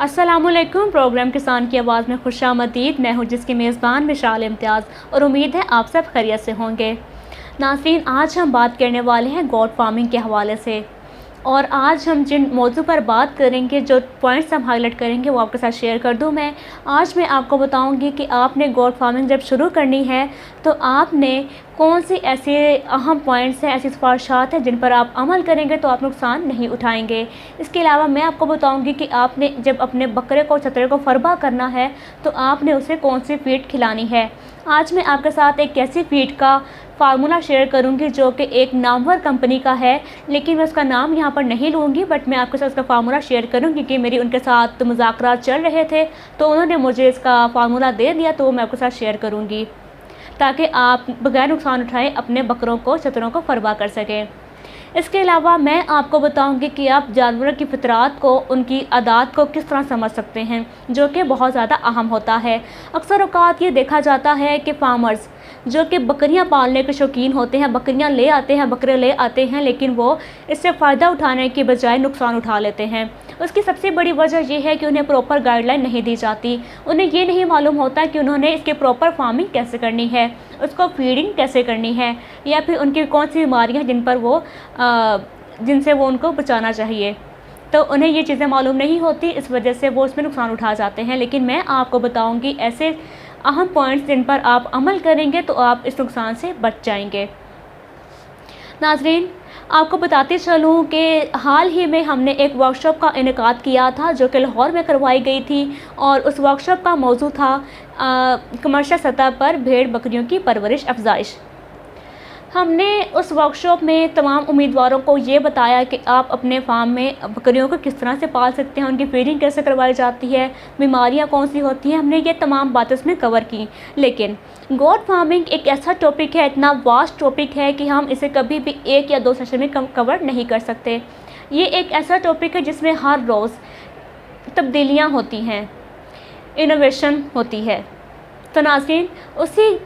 अस्सलामुअलैकुम। प्रोग्राम किसान की आवाज़ में खुशामदीद। मैं हूँ जिसकी मेज़बान विशाल इम्तियाज़ और उम्मीद है आप सब खैरियत से होंगे। नाज़रीन, आज हम बात करने वाले हैं गोट फार्मिंग के हवाले से, और आज हम जिन मौजू पर बात करेंगे, जो पॉइंट्स हम हाईलाइट करेंगे वो आपके साथ शेयर कर दूं। आज मैं आपको बताऊंगी कि आपने गोट फार्मिंग जब शुरू करनी है तो आपने कौन सी ऐसे अहम पॉइंट्स हैं, ऐसी सिफारिशात हैं जिन पर आप अमल करेंगे तो आप नुकसान नहीं उठाएंगे। इसके अलावा मैं आपको बताऊंगी कि आपने जब अपने बकरे को, छतरे को फरबा करना है तो आपने उसे कौन सी फीड खिलानी है। आज मैं आपके साथ एक ऐसी फीड का फार्मूला शेयर करूंगी जो कि एक नामवर कंपनी का है, लेकिन मैं उसका नाम यहाँ पर नहीं लूँगी, बट मैं आपके साथ उसका फार्मूला शेयर करूँगी क्योंकि मेरी उनके साथ मुज़ाकरात चल रहे थे तो उन्होंने मुझे इसका फार्मूला दे दिया, तो मैं आपके साथ शेयर करूँगी ताकि आप बगैर नुकसान उठाए अपने बकरों को, छतरों को फरबा कर सकें। इसके अलावा मैं आपको बताऊंगी कि आप जानवरों की फितरात को, उनकी आदात को किस तरह समझ सकते हैं, जो कि बहुत ज़्यादा अहम होता है। अक्सर औक़ात ये देखा जाता है कि फार्मर्स जो कि बकरियां पालने के शौकीन होते हैं, बकरियां ले आते हैं, बकरे ले आते हैं, लेकिन वो इससे फ़ायदा उठाने के बजाय नुकसान उठा लेते हैं। उसकी सबसे बड़ी वजह यह है कि उन्हें प्रॉपर गाइडलाइन नहीं दी जाती। उन्हें ये नहीं मालूम होता कि उन्होंने इसके प्रॉपर फार्मिंग कैसे करनी है, उसको फीडिंग कैसे करनी है, या फिर उनकी कौन सी बीमारियाँ जिन पर वो जिनसे वो उनको बचाना चाहिए। तो उन्हें ये चीज़ें मालूम नहीं होती, इस वजह से वो उसमें नुकसान उठा जाते हैं। लेकिन मैं आपको बताऊंगी ऐसे अहम पॉइंट्स जिन पर आप अमल करेंगे तो आप इस नुकसान से बच जाएंगे। नाज़रीन, आपको बताते चलूँ कि हाल ही में हमने एक वर्कशॉप का इनेकाद किया था जो कि लाहौर में करवाई गई थी, और उस वर्कशॉप का मौजू था कमर्शियल सतह पर भेड़ बकरियों की परवरिश अफजाइश। हमने उस वर्कशॉप में तमाम उम्मीदवारों को ये बताया कि आप अपने फार्म में बकरियों को किस तरह से पाल सकते हैं, उनकी फीडिंग कैसे करवाई जाती है, बीमारियां कौन सी होती हैं। हमने ये तमाम बातें उसमें कवर की। लेकिन गोट फार्मिंग एक ऐसा टॉपिक है, इतना वास्ट टॉपिक है कि हम इसे कभी भी एक या दो सेशन में कवर नहीं कर सकते। ये एक ऐसा टॉपिक है जिसमें हर रोज़ तब्दीलियाँ होती हैं, इनोवेशन होती है। तो नाज़रीन, उसी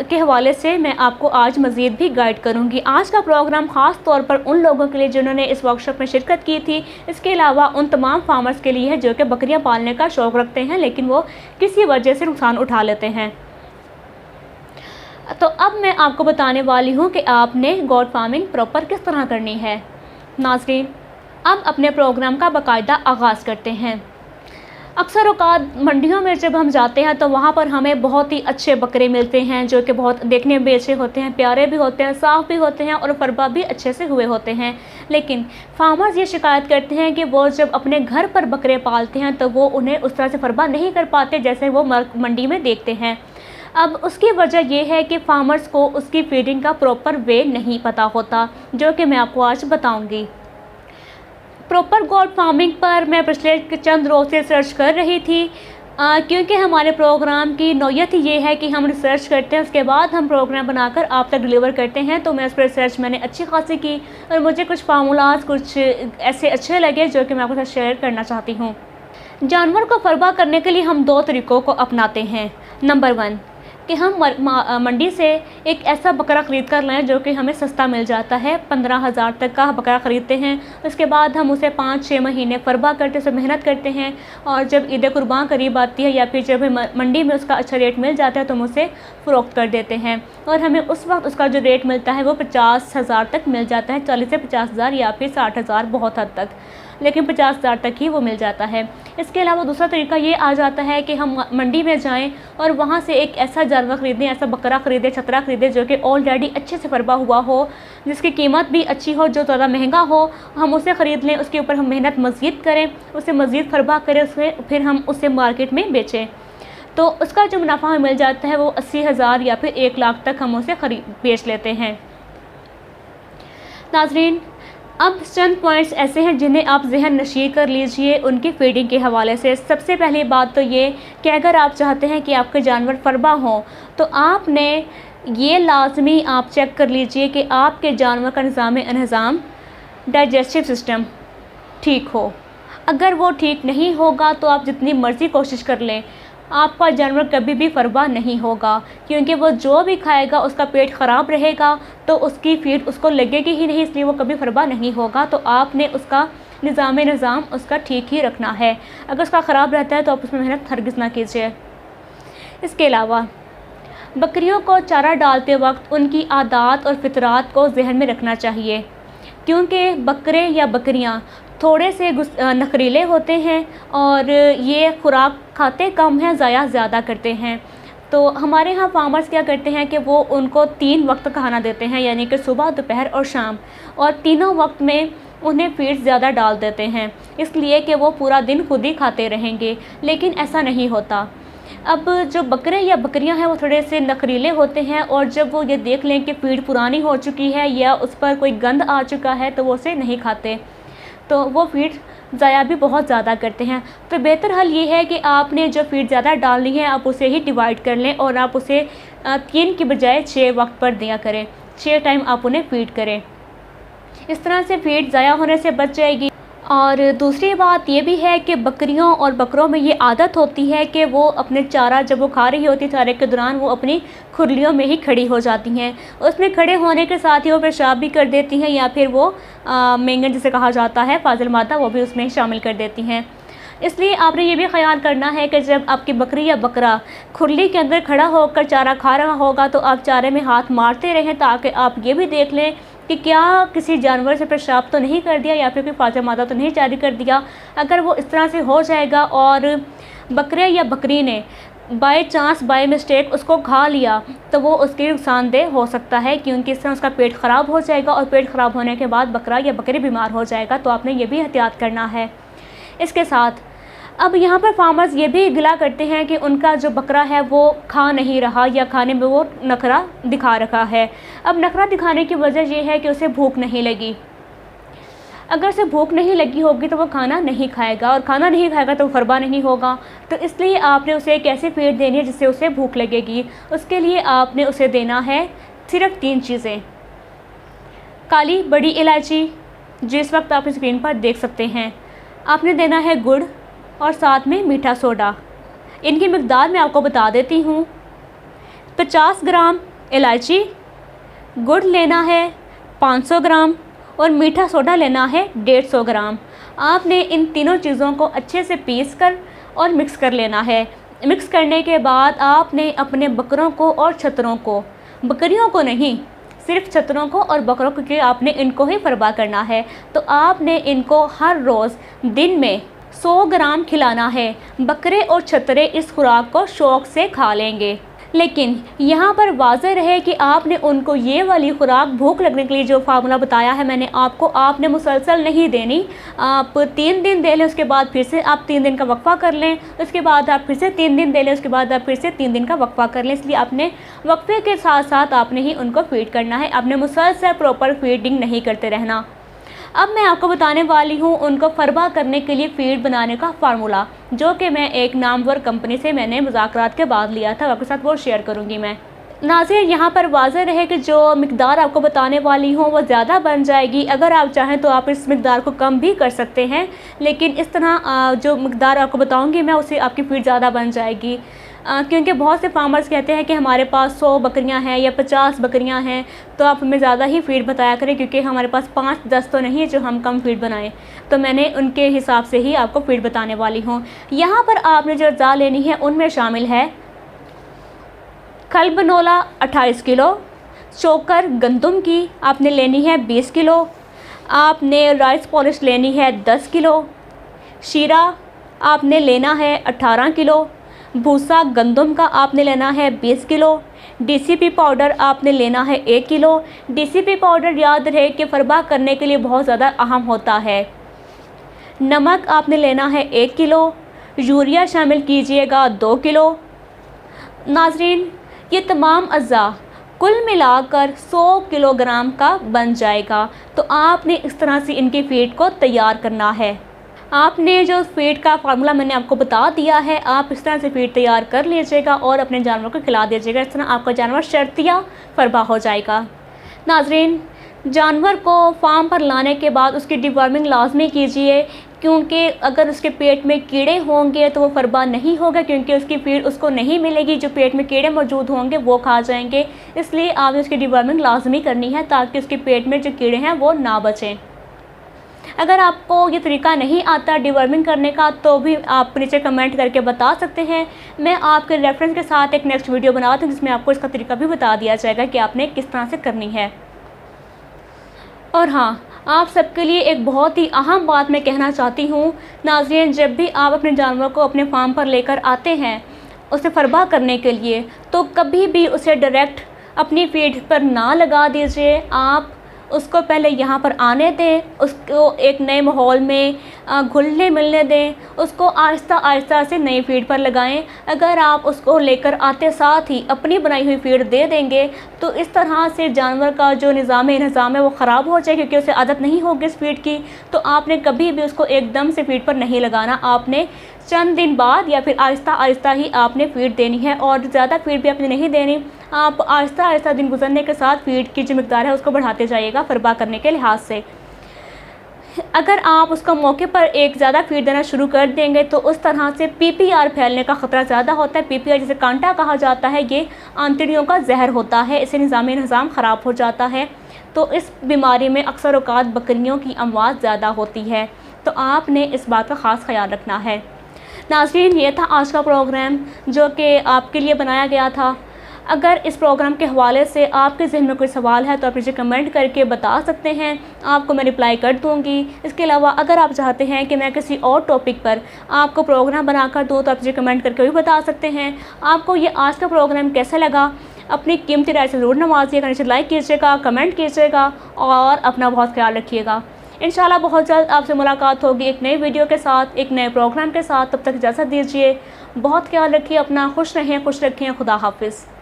के हवाले से मैं आपको आज मज़ीद भी गाइड करूंगी। आज का प्रोग्राम ख़ास तौर पर उन लोगों के लिए जिन्होंने इस वर्कशॉप में शिरकत की थी, इसके अलावा उन तमाम फार्मर्स के लिए है जो कि बकरियां पालने का शौक़ रखते हैं लेकिन वो किसी वजह से नुकसान उठा लेते हैं। तो अब मैं आपको बताने वाली हूँ कि आपने गोट फार्मिंग प्रॉपर किस तरह करनी है। नाज़रीन, अब अपने प्रोग्राम का बाकायदा आगाज़ करते हैं। अक्सर औक़ात मंडियों में जब हम जाते हैं तो वहाँ पर हमें बहुत ही अच्छे बकरे मिलते हैं जो कि बहुत देखने में भी अच्छे होते हैं, प्यारे भी होते हैं, साफ़ भी होते हैं और फरबा भी अच्छे से हुए होते हैं। लेकिन फार्मर्स ये शिकायत करते हैं कि वो जब अपने घर पर बकरे पालते हैं तो वो उन्हें उस तरह से फरबा नहीं कर पाते जैसे वो मंडी में देखते हैं। अब उसकी वजह यह है कि फार्मर्स को उसकी फीडिंग का प्रॉपर वे नहीं पता होता, जो कि मैं आपको आज बताऊँगी। प्रॉपर गोट फार्मिंग पर मैं पिछले चंद रोज़ से सर्च कर रही थी, क्योंकि हमारे प्रोग्राम की नौयत ही ये है कि हम रिसर्च करते हैं, उसके बाद हम प्रोग्राम बनाकर आप तक डिलीवर करते हैं। तो मैं उस पर रिसर्च मैंने अच्छी खासी की और मुझे कुछ फार्मूलाज कुछ ऐसे अच्छे लगे जो कि मैं आपके साथ शेयर करना चाहती हूँ। जानवर को फरबा करने के लिए हम दो तरीक़ों को अपनाते हैं। नंबर 1 कि हम मंडी से एक ऐसा बकरा ख़रीद कर लाएँ जो कि हमें सस्ता मिल जाता है। 15,000 तक का बकरा ख़रीदते हैं, उसके बाद हम उसे 5-6 महीने फरबा करते, उसे मेहनत करते हैं, और जब ईद कुर्बान करीब आती है या फिर जब मंडी में उसका अच्छा रेट मिल जाता है तो हम उसे फ़रोख्त कर देते हैं, और हमें उस वक्त उसका जो रेट मिलता है वो 50,000 तक मिल जाता है। 40 से 50,000 या फिर 60,000 बहुत हद तक, लेकिन 50,000 तक ही वो मिल जाता है। इसके अलावा दूसरा तरीका ये आ जाता है कि हम मंडी में जाएं और वहाँ से एक ऐसा जानवर ख़रीदें, ऐसा बकरा ख़रीदें, छतरा ख़रीदें जो कि ऑलरेडी अच्छे से फरबा हुआ हो, जिसकी कीमत भी अच्छी हो, जो ज़्यादा महंगा हो, हम उसे ख़रीद लें। उसके ऊपर हम मेहनत मज़ीद करें, उसे मज़ीद फरबा करें, उसमें फिर हम उसे मार्केट में बेचें, तो उसका जो मुनाफा हमें मिल जाता है वो 80,000 या फिर 1 लाख तक हम उसे बेच लेते हैं। नाज़रीन, अब चंद पॉइंट्स ऐसे हैं जिन्हें आप ज़हन नशीं कर लीजिए उनकी फीडिंग के हवाले से। सबसे पहली बात तो ये कि अगर आप चाहते हैं कि आपके जानवर फरबा हों तो आपने ये लाजमी आप चेक कर लीजिए कि आपके जानवर का निज़ाम डाइजेस्टिव सिस्टम ठीक हो। अगर वो ठीक नहीं होगा तो आप जितनी मर्ज़ी कोशिश कर लें, आपका जानवर कभी भी फरबा नहीं होगा, क्योंकि वो जो भी खाएगा उसका पेट ख़राब रहेगा तो उसकी फीड उसको लगेगी ही नहीं, इसलिए वो कभी फरबा नहीं होगा। तो आपने उसका निज़ाम उसका ठीक ही रखना है। अगर उसका ख़राब रहता है तो आप उसमें मेहनत हरगिज़ ना कीजिए। इसके अलावा बकरियों को चारा डालते वक्त उनकी आदात और फितरात को जहन में रखना चाहिए, क्योंकि बकरे या बकरियां थोड़े से नखरीले होते हैं और ये खुराक खाते कम हैं, ज़ाया ज़्यादा करते हैं। तो हमारे यहाँ फार्मर्स क्या करते हैं कि वो उनको 3 वक्त खाना देते हैं, यानी कि सुबह, दोपहर और शाम, और तीनों वक्त में उन्हें फीड ज़्यादा डाल देते हैं, इसलिए कि वो पूरा दिन खुद ही खाते रहेंगे। लेकिन ऐसा नहीं होता। अब जो बकरे या बकरियां हैं वो थोड़े से नखरीले होते हैं, और जब वो ये देख लें कि फीड पुरानी हो चुकी है या उस पर कोई गंद आ चुका है तो वो उसे नहीं खाते, तो वो फीड ज़ाया भी बहुत ज़्यादा करते हैं। तो बेहतर हल ये है कि आपने जो फीड ज़्यादा डालनी है आप उसे ही डिवाइड कर लें और आप उसे 3 की बजाय 6 वक्त पर दिया करें, 6 टाइम आप उन्हें फीड करें। इस तरह से फीड ज़ाया होने से बच जाएगी। और दूसरी बात ये भी है कि बकरियों और बकरों में ये आदत होती है कि वो अपने चारा जब वो खा रही होती है, चारे के दौरान वो अपनी खुरलियों में ही खड़ी हो जाती हैं। उसमें खड़े होने के साथ ही वो पेशाब भी कर देती हैं, या फिर वो मेंगन जिसे कहा जाता है, फाजिल मादा, वो भी उसमें शामिल कर देती हैं। इसलिए आपने ये भी ख्याल करना है कि जब आपकी बकरी या बकरा खुरली के अंदर खड़ा होकर चारा खा रहा होगा तो आप चारे में हाथ मारते रहें, ताकि आप ये भी देख लें कि क्या किसी जानवर से पेशाब तो नहीं कर दिया या फिर कोई फाजिल मादा तो नहीं जारी कर दिया। अगर वो इस तरह से हो जाएगा और बकरे या बकरी ने बाय चांस बाय मिस्टेक उसको खा लिया तो वो उसके नुकसानदेह हो सकता है, क्योंकि इस तरह उसका पेट ख़राब हो जाएगा और पेट ख़राब होने के बाद बकरा या बकरी बीमार हो जाएगा। तो आपने ये भी एहतियात करना है। इसके साथ अब यहाँ पर फार्मर्स ये भी गिला करते हैं कि उनका जो बकरा है वो खा नहीं रहा या खाने में वो नखरा दिखा रखा है। अब नखरा दिखाने की वजह ये है कि उसे भूख नहीं लगी। अगर उसे भूख नहीं लगी होगी तो वो खाना नहीं खाएगा, और खाना नहीं खाएगा तो फरबा नहीं होगा। तो इसलिए आपने उसे एक ऐसी फीड देनी है जिससे उसे भूख लगेगी। उसके लिए आपने उसे देना है सिर्फ 3 चीज़ें। काली बड़ी इलायची, जिस वक्त आप स्क्रीन पर देख सकते हैं। आपने देना है गुड़ और साथ में मीठा सोडा। इनकी मिक़दार मैं आपको बता देती हूँ। 50 ग्राम इलायची, गुड़ लेना है 500 ग्राम और मीठा सोडा लेना है 150 ग्राम। आपने इन तीनों चीज़ों को अच्छे से पीस कर और मिक्स कर लेना है। मिक्स करने के बाद आपने अपने बकरों को और छतरों को, बकरियों को नहीं, सिर्फ छतरों को और बकरों को, कि आपने इनको ही फरबा करना है। तो आपने इनको हर रोज़ दिन में 100 ग्राम खिलाना है। बकरे और छतरे इस खुराक को शौक़ से खा लेंगे। लेकिन यहाँ पर वाज़ेह रहे कि आपने उनको ये वाली खुराक भूख लगने के लिए जो फार्मूला बताया है मैंने आपको, आपने मुसलसल नहीं देनी। आप 3 दिन दे लें, उसके बाद फिर से आप 3 दिन का वक्फ़ा कर लें, उसके बाद आप फिर से 3 दिन दे लें, उसके बाद आप फिर से 3 दिन का वक्फ़ा कर लें। इसलिए आपने वक्फ़े के साथ साथ आपने ही उनको फीड करना है। आपने मुसलसल प्रॉपर फीडिंग नहीं करते रहना। अब मैं आपको बताने वाली हूँ उनको फरबा करने के लिए फीड बनाने का फार्मूला, जो कि मैं एक नामवर कंपनी से मैंने मुज़ाकरात के बाद लिया था, आपके साथ वो शेयर करूँगी मैं। नाज़रीन, यहाँ पर वाज़ेह रहे कि जो मिक़दार आपको बताने वाली हूँ वो ज़्यादा बन जाएगी। अगर आप चाहें तो आप इस मिक़दार को कम भी कर सकते हैं, लेकिन इस तरह जो मिक़दार आपको बताऊँगी मैं उससे आपकी फीड ज़्यादा बन जाएगी। क्योंकि बहुत से फार्मर्स कहते हैं कि हमारे पास 100 बकरियां हैं या 50 बकरियां हैं, तो आप हमें ज़्यादा ही फीड बताया करें, क्योंकि हमारे पास 5-10 तो नहीं है जो हम कम फीड बनाएं। तो मैंने उनके हिसाब से ही आपको फीड बताने वाली हूँ। यहाँ पर आपने जो अज़ा लेनी है उनमें शामिल है खलबनोला 28 किलो, चोकर गंदम की आपने लेनी है 20 किलो, आपने राइस पॉलिश लेनी है 10 किलो, शीरा आपने लेना है 18 किलो, भूसा गंदम का आपने लेना है 20 किलो, डीसीपी पाउडर आपने लेना है 1 किलो। डीसीपी पाउडर याद रहे कि फरबा करने के लिए बहुत ज़्यादा अहम होता है। नमक आपने लेना है 1 किलो, यूरिया शामिल कीजिएगा 2 किलो। नाजरीन, ये तमाम अज़ा कुल मिलाकर 100 किलोग्राम का बन जाएगा। तो आपने इस तरह से इनकी फीड को तैयार करना है। आपने जो फीड का फार्मूला मैंने आपको बता दिया है, आप इस तरह से फीड तैयार कर लीजिएगा और अपने जानवर को खिला दीजिएगा। इस तरह आपका जानवर शर्तिया फरबा हो जाएगा। नाजरीन, जानवर को फार्म पर लाने के बाद उसकी डिवॉर्मिंग लाजमी कीजिए, क्योंकि अगर उसके पेट में कीड़े होंगे तो वो फरबा नहीं होगा, क्योंकि उसकी फीड उसको नहीं मिलेगी। जो पेट में कीड़े मौजूद होंगे वो खा जाएंगे। इसलिए आपने उसकी डिवॉर्मिंग लाजमी करनी है ताकि उसके पेट में जो कीड़े हैं वो ना बचें। अगर आपको ये तरीका नहीं आता डिवर्मिंग करने का तो भी आप नीचे कमेंट करके बता सकते हैं। मैं आपके रेफरेंस के साथ एक नेक्स्ट वीडियो बनाती हूँ जिसमें आपको इसका तरीका भी बता दिया जाएगा कि आपने किस तरह से करनी है। और हाँ, आप सबके लिए एक बहुत ही अहम बात मैं कहना चाहती हूँ नाज़रीन, जब भी आप अपने जानवर को अपने फार्म पर लेकर आते हैं उसे फरबा करने के लिए, तो कभी भी उसे डायरेक्ट अपनी फीड पर ना लगा दीजिए। आप उसको पहले यहाँ पर आने दें, उसको एक नए माहौल में घुलने मिलने दें, उसको आहिस्ता आहिस्ता से नई फीड पर लगाएं। अगर आप उसको लेकर आते साथ ही अपनी बनाई हुई फीड दे देंगे तो इस तरह से जानवर का जो निज़ाम है वो ख़राब हो जाए, क्योंकि उसे आदत नहीं होगी इस फीड की। तो आपने कभी भी उसको एकदम से फीड पर नहीं लगाना, आपने चंद दिन बाद या फिर आहिस्ता आहिस्ता ही आपने फीड देनी है। और ज़्यादा फीड भी आपने नहीं देनी, आप आहिस्ता आहिस्ता दिन गुजरने के साथ फीड की जो मिकदार है उसको बढ़ाते जाइएगा फरबा करने के लिहाज से। अगर आप उसको मौके पर एक ज़्यादा फीड देना शुरू कर देंगे तो उस तरह से PPR फैलने का ख़तरा ज़्यादा होता है। PPR जिसे कांटा कहा जाता है, ये आंतड़ियों का जहर होता है, इससे निज़ाम ख़राब हो जाता है। तो इस बीमारी में अक्सर औक़ात बकरियों की अमवात ज़्यादा होती है, तो आपने इस बात का ख़ास ख्याल रखना है। नाज़रीन, ये था आज का प्रोग्राम जो कि आपके लिए बनाया गया था। अगर इस प्रोग्राम के हवाले से आपके ज़हन में कोई सवाल है तो आप मुझे कमेंट करके बता सकते हैं, आपको मैं रिप्लाई कर दूँगी। इसके अलावा अगर आप चाहते हैं कि मैं किसी और टॉपिक पर आपको प्रोग्राम बनाकर दूँ तो आप मुझे कमेंट करके भी बता सकते हैं। आपको ये आज का प्रोग्राम कैसा लगा अपनी कीमती राय से ज़रूर नवाजिएगा, नीचे लाइक कीजिएगा, कमेंट कीजिएगा और अपना बहुत ख्याल रखिएगा। इंशाल्लाह बहुत जल्द आपसे मुलाकात होगी एक नई वीडियो के साथ, एक नए प्रोग्राम के साथ। तब तक इजाज़त दीजिए, बहुत ख्याल रखिए अपना, खुश रहें खुश रखें, खुदा हाफिज़।